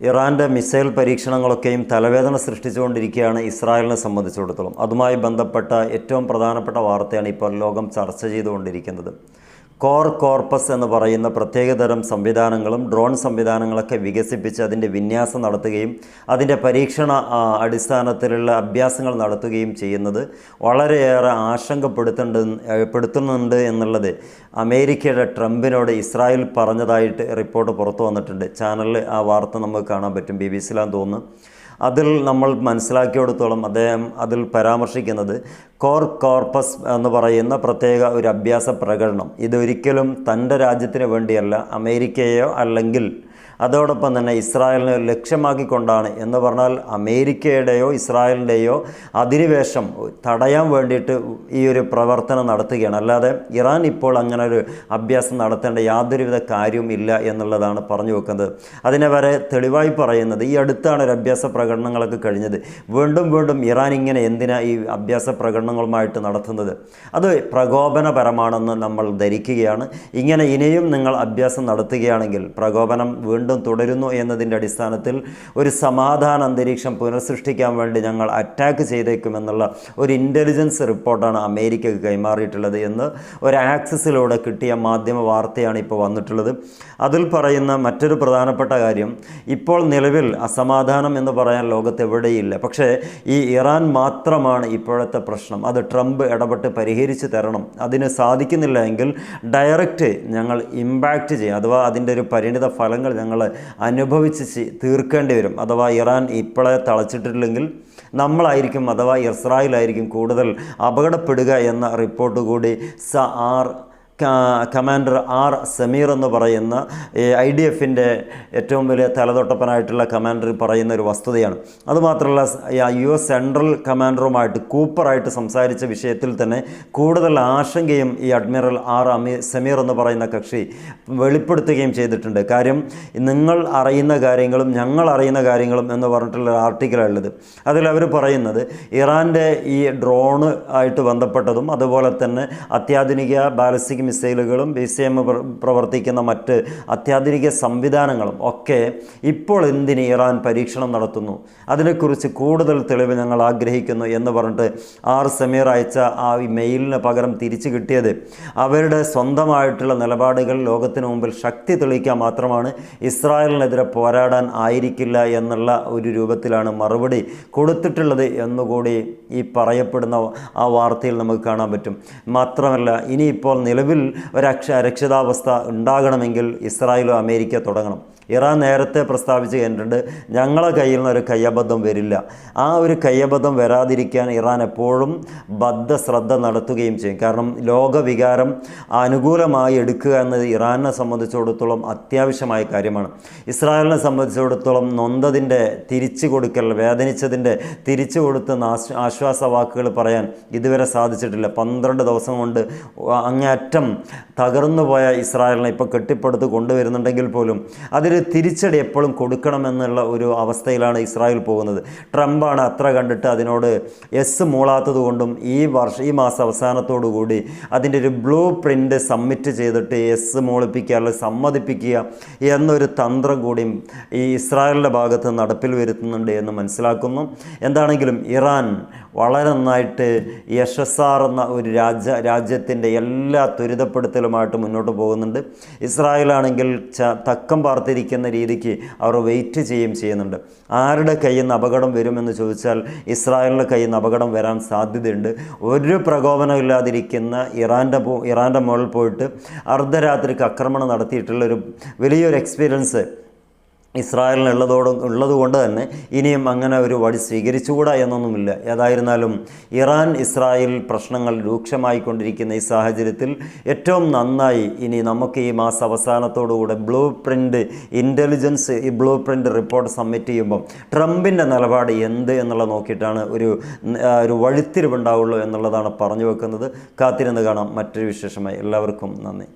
ഇറാൻ്റെ മിസൈൽ പരീക്ഷണങ്ങളൊക്കെയും തലവേദന സൃഷ്ടിച്ചുകൊണ്ടിരിക്കുകയാണ് ഇസ്രായേലിനെ സംബന്ധിച്ചിടത്തോളം. അതുമായി ബന്ധപ്പെട്ട ഏറ്റവും പ്രധാനപ്പെട്ട വാർത്തയാണ് ഇപ്പോൾ ലോകം ചർച്ച ചെയ്തുകൊണ്ടിരിക്കുന്നത്. കോർപ്പസ് എന്ന് പറയുന്ന പ്രത്യേകതരം സംവിധാനങ്ങളും ഡ്രോൺ സംവിധാനങ്ങളൊക്കെ വികസിപ്പിച്ച് അതിൻ്റെ വിന്യാസം നടത്തുകയും അതിൻ്റെ പരീക്ഷണ അടിസ്ഥാനത്തിലുള്ള അഭ്യാസങ്ങൾ നടത്തുകയും ചെയ്യുന്നത് വളരെയേറെ ആശങ്കപ്പെടുത്തുന്നുണ്ട് എന്നുള്ളത് അമേരിക്കയുടെ ട്രംപിനോട് ഇസ്രായേൽ പറഞ്ഞതായിട്ട് റിപ്പോർട്ട് പുറത്തു വന്നിട്ടുണ്ട്. ചാനലിൽ ആ വാർത്ത നമുക്ക് കാണാൻ പറ്റും, BBC-ലാന്ന് തോന്നുന്നു. അതിൽ നമ്മൾ മനസ്സിലാക്കിയെടുത്തോളം അദ്ദേഹം അതിൽ പരാമർശിക്കുന്നത് കോർപ്പസ് എന്ന് പറയുന്ന പ്രത്യേക ഒരു അഭ്യാസ പ്രകടനം ഇതൊരിക്കലും തൻ്റെ രാജ്യത്തിന് വേണ്ടിയല്ല, അമേരിക്കയോ അല്ലെങ്കിൽ അതോടൊപ്പം തന്നെ ഇസ്രായേലിനെ ലക്ഷ്യമാക്കിക്കൊണ്ടാണ്. എന്ന് പറഞ്ഞാൽ അമേരിക്കയുടെയോ ഇസ്രായേലിൻ്റെയോ അധിനിവേശം തടയാൻ വേണ്ടിയിട്ട് ഈ ഒരു പ്രവർത്തനം നടത്തുകയാണ്. അല്ലാതെ ഇറാൻ ഇപ്പോൾ അങ്ങനെ ഒരു അഭ്യാസം നടത്തേണ്ട യാതൊരുവിധ കാര്യവും ഇല്ല എന്നുള്ളതാണ് പറഞ്ഞു വെക്കുന്നത്. അതിനെ വരെ തെളിവായി പറയുന്നത് ഈ അടുത്താണ് ഒരു അഭ്യാസ പ്രകടനങ്ങളൊക്കെ കഴിഞ്ഞത്. വീണ്ടും ഇറാൻ ഇങ്ങനെ എന്തിനാ ഈ അഭ്യാസ പ്രകടനങ്ങളുമായിട്ട് നടത്തുന്നത്? അത് പ്രകോപനപരമാണെന്ന് നമ്മൾ ധരിക്കുകയാണ്. ഇങ്ങനെ ഇനിയും നിങ്ങൾ അഭ്യാസം നടത്തുകയാണെങ്കിൽ പ്രകോപനം വീണ്ടും തുടരുന്നു എന്നതിൻ്റെ അടിസ്ഥാനത്തിൽ ഒരു സമാധാന അന്തരീക്ഷം പുനഃസൃഷ്ടിക്കാൻ വേണ്ടി ഞങ്ങൾ അറ്റാക്ക് ചെയ്തേക്കുമെന്നുള്ള ഒരു ഇൻ്റലിജൻസ് റിപ്പോർട്ടാണ് അമേരിക്കക്ക് കൈമാറിയിട്ടുള്ളത് എന്ന് ഒരു ആക്സസിലൂടെ കിട്ടിയ മാധ്യമ വാർത്തയാണ് ഇപ്പോൾ വന്നിട്ടുള്ളത്. അതിൽ പറയുന്ന മറ്റൊരു പ്രധാനപ്പെട്ട കാര്യം, ഇപ്പോൾ നിലവിൽ അസമാധാനം എന്ന് പറയാൻ ലോകത്ത് എവിടെയില്ല. പക്ഷേ ഈ ഇറാൻ മാത്രമാണ് ഇപ്പോഴത്തെ പ്രശ്നം. അത് ട്രംപ് ഇടപെട്ട് പരിഹരിച്ച് തരണം. അതിന് സാധിക്കുന്നില്ല എങ്കിൽ ഡയറക്റ്റ് ഞങ്ങൾ ഇമ്പാക്റ്റ് ചെയ്യും, അഥവാ അതിൻ്റെ ഒരു പരിണിത ഫലങ്ങൾ ഞങ്ങൾ അനുഭവിച്ച് തീർക്കേണ്ടി വരും. അഥവാ ഇറാൻ ഇപ്പോഴേ തളച്ചിട്ടില്ലെങ്കിൽ നമ്മളായിരിക്കും, അഥവാ ഇസ്രായേലായിരിക്കും കൂടുതൽ അപകടപ്പെടുക എന്ന റിപ്പോർട്ട് കൂടി കമാൻഡർ ആർ സമീർ എന്ന് പറയുന്ന IDF-ൻ്റെ ഏറ്റവും വലിയ തലതൊട്ടപ്പനായിട്ടുള്ള കമാൻഡർ പറയുന്ന ഒരു വസ്തുതയാണ്. അതുമാത്രമല്ല US സെൻട്രൽ കമാൻഡറുമായിട്ട് കൂപ്പറായിട്ട് സംസാരിച്ച വിഷയത്തിൽ തന്നെ കൂടുതൽ ആശങ്കയും ഈ അഡ്മിറൽ സമീർ എന്ന് പറയുന്ന കക്ഷി വെളിപ്പെടുത്തുകയും ചെയ്തിട്ടുണ്ട്. കാര്യം നിങ്ങൾ അറിയുന്ന കാര്യങ്ങളും ഞങ്ങൾ അറിയുന്ന കാര്യങ്ങളും എന്ന് പറഞ്ഞിട്ടുള്ള ആർട്ടിക്കിലുള്ളത്. അതിലവർ പറയുന്നത് ഇറാൻ്റെ ഈ ഡ്രോണ് ആയിട്ട് ബന്ധപ്പെട്ടതും അതുപോലെ തന്നെ അത്യാധുനിക ബാലിസ്റ്റിക് മിസൈലുകളും BCM പ്രവർത്തിക്കുന്ന മറ്റ് അത്യാധുനിക സംവിധാനങ്ങളും ഒക്കെ ഇപ്പോൾ എന്തിന് ഇറാൻ പരീക്ഷണം നടത്തുന്നു, അതിനെക്കുറിച്ച് കൂടുതൽ തെളിവ് ഞങ്ങൾ ആഗ്രഹിക്കുന്നു എന്ന് പറഞ്ഞിട്ട് സമീർ അയച്ച ആ മെയിലിന് പകരം തിരിച്ചു കിട്ടിയത് അവരുടെ സ്വന്തമായിട്ടുള്ള നിലപാടുകൾ ലോകത്തിന് മുമ്പിൽ ശക്തി തെളിയിക്കാൻ മാത്രമാണ്, ഇസ്രായേലിനെതിരെ പോരാടാൻ ആയിരിക്കില്ല എന്നുള്ള ഒരു രൂപത്തിലാണ് മറുപടി കൊടുത്തിട്ടുള്ളത് എന്നുകൂടി ഈ പറയപ്പെടുന്ന ആ വാർത്തയിൽ നമുക്ക് കാണാൻ പറ്റും. മാത്രമല്ല ഇനിയിപ്പോൾ നിലവിൽ ഒരു അരക്ഷിതാവസ്ഥ ഉണ്ടാകണമെങ്കിൽ ഇസ്രായേലും അമേരിക്ക തുടങ്ങണം. ഇറാൻ നേരത്തെ പ്രസ്താവിച്ച് കഴിഞ്ഞിട്ടുണ്ട്, ഞങ്ങളെ കയ്യിൽ നിന്ന് ഒരു കയ്യബദ്ധം വരില്ല. ആ ഒരു കയ്യബദ്ധം വരാതിരിക്കാൻ ഇറാൻ എപ്പോഴും ബദ്ധശ്രദ്ധ നടത്തുകയും ചെയ്യും. കാരണം ലോകവികാരം അനുകൂലമായി എടുക്കുക എന്നത് ഇറാനെ സംബന്ധിച്ചിടത്തോളം അത്യാവശ്യമായ കാര്യമാണ്. ഇസ്രായേലിനെ സംബന്ധിച്ചിടത്തോളം നൊന്തതിൻ്റെ തിരിച്ചു കൊടുക്കൽ, വേദനിച്ചതിൻ്റെ തിരിച്ചു കൊടുത്തുന്ന ആശ്വാസ വാക്കുകൾ പറയാൻ ഇതുവരെ സാധിച്ചിട്ടില്ല. 12 ദിവസം കൊണ്ട് അങ്ങേയറ്റം തകർന്നു പോയ ഇസ്രായേലിനെ ഇപ്പോൾ കെട്ടിപ്പടുത്ത് കൊണ്ടുവരുന്നുണ്ടെങ്കിൽ പോലും അതിൽ തിരിച്ചടി എപ്പോഴും കൊടുക്കണമെന്നുള്ള ഒരു അവസ്ഥയിലാണ് ഇസ്രായേൽ പോകുന്നത്. ട്രംപാണ് അത്ര കണ്ടിട്ട് അതിനോട് മൂളാത്തത് കൊണ്ടും ഈ മാസം അവസാനത്തോടു കൂടി അതിൻ്റെ ഒരു ബ്ലൂ പ്രിൻ്റ് സബ്മിറ്റ് ചെയ്തിട്ട് മൂളിപ്പിക്കുക അല്ലെങ്കിൽ സമ്മതിപ്പിക്കുക എന്നൊരു തന്ത്രം കൂടിയും ഈ ഇസ്രായേലിൻ്റെ ഭാഗത്ത് നടപ്പിൽ വരുത്തുന്നുണ്ട് എന്ന് മനസ്സിലാക്കുന്നു. എന്താണെങ്കിലും ഇറാൻ വളരെ നന്നായിട്ട് യശസ്സാർന്ന ഒരു രാജ്യത്തിൻ്റെ എല്ലാ ത്വരിതപ്പെടുത്തലുമായിട്ട് മുന്നോട്ട് പോകുന്നുണ്ട്. ഇസ്രായേലാണെങ്കിൽ തക്കം പാർത്തിരിക്കുന്ന രീതിക്ക് അവർ വെയിറ്റ് ചെയ്യുന്നുണ്ട്. ആരുടെ കയ്യിൽ നിന്ന് അപകടം വരുമെന്ന് ചോദിച്ചാൽ ഇസ്രായേലിൻ്റെ കയ്യിൽ നിന്ന് അപകടം വരാൻ സാധ്യതയുണ്ട്. ഒരു പ്രകോപനമില്ലാതിരിക്കുന്ന ഇറാൻ്റെ മുകളിൽ പോയിട്ട് അർദ്ധരാത്രിക്ക് ആക്രമണം നടത്തിയിട്ടുള്ളൊരു വലിയൊരു എക്സ്പീരിയൻസ് ഇസ്രായേലിന് ഉള്ളതുകൊണ്ട് തന്നെ ഇനിയും അങ്ങനെ ഒരു വഴി സ്വീകരിച്ചുകൂടാ എന്നൊന്നുമില്ല. ഏതായിരുന്നാലും ഇറാൻ ഇസ്രായേൽ പ്രശ്നങ്ങൾ രൂക്ഷമായിക്കൊണ്ടിരിക്കുന്ന ഈ സാഹചര്യത്തിൽ ഏറ്റവും നന്നായി ഇനി നമുക്ക് ഈ മാസം അവസാനത്തോടുകൂടെ ഈ ബ്ലൂ പ്രിൻ്റ് റിപ്പോർട്ട് സബ്മിറ്റ് ചെയ്യുമ്പം ട്രംപിൻ്റെ നിലപാട് എന്ത് എന്നുള്ളത് നോക്കിയിട്ടാണ് ഒരു വഴിത്തിരിവുണ്ടാവുള്ളൂ എന്നുള്ളതാണ് പറഞ്ഞു വെക്കുന്നത്. കാത്തിരുന്ന് കാണാം മറ്റൊരു വിശേഷമായി. എല്ലാവർക്കും നന്ദി.